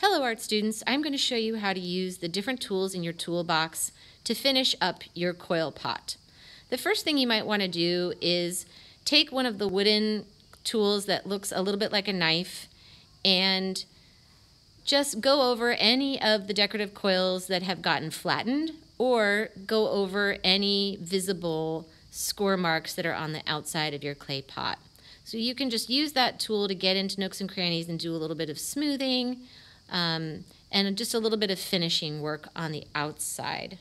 Hello art students, I'm going to show you how to use the different tools in your toolbox to finish up your coil pot. The first thing you might want to do is take one of the wooden tools that looks a little bit like a knife and just go over any of the decorative coils that have gotten flattened, or go over any visible score marks that are on the outside of your clay pot. So you can just use that tool to get into nooks and crannies and do a little bit of smoothing and just a little bit of finishing work on the outside.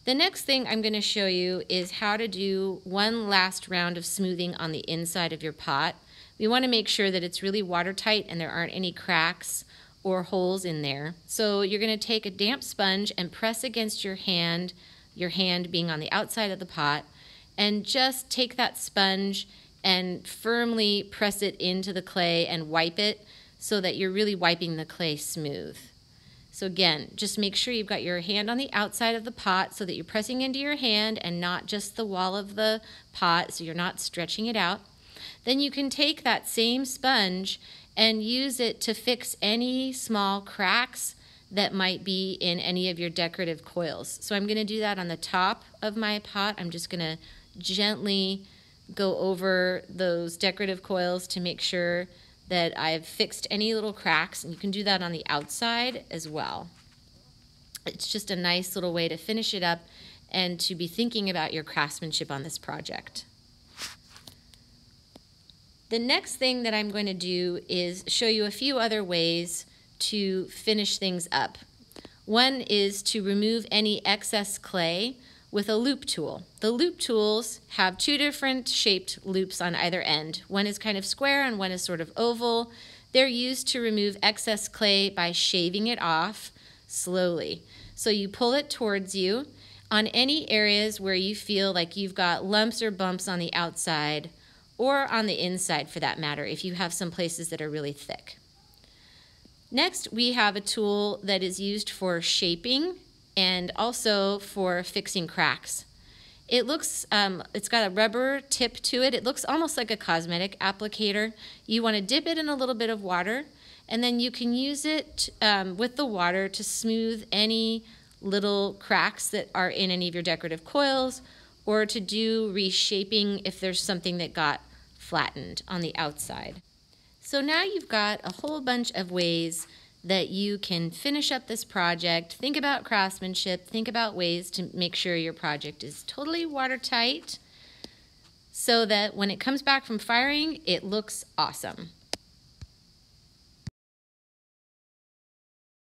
The next thing I'm going to show you is how to do one last round of smoothing on the inside of your pot. We want to make sure that it's really watertight and there aren't any cracks or holes in there. So you're going to take a damp sponge and press against your hand being on the outside of the pot, and just take that sponge and firmly press it into the clay and wipe it so that you're really wiping the clay smooth. So again, just make sure you've got your hand on the outside of the pot so that you're pressing into your hand and not just the wall of the pot, so you're not stretching it out. Then you can take that same sponge and use it to fix any small cracks that might be in any of your decorative coils. So I'm going to do that on the top of my pot. I'm just going to gently go over those decorative coils to make sure that I've fixed any little cracks, and you can do that on the outside as well. It's just a nice little way to finish it up and to be thinking about your craftsmanship on this project. The next thing that I'm going to do is show you a few other ways to finish things up. One is to remove any excess clay with a loop tool. The loop tools have two different shaped loops on either end. One is kind of square and one is sort of oval. They're used to remove excess clay by shaving it off slowly. So you pull it towards you on any areas where you feel like you've got lumps or bumps on the outside, or on the inside for that matter, if you have some places that are really thick. Next, we have a tool that is used for shaping and also for fixing cracks. It looks, it's got a rubber tip to it. It looks almost like a cosmetic applicator. You want to dip it in a little bit of water, and then you can use it with the water to smooth any little cracks that are in any of your decorative coils, or to do reshaping if there's something that got flattened on the outside. So now you've got a whole bunch of ways that you can finish up this project. Think about craftsmanship, think about ways to make sure your project is totally watertight so that when it comes back from firing, it looks awesome.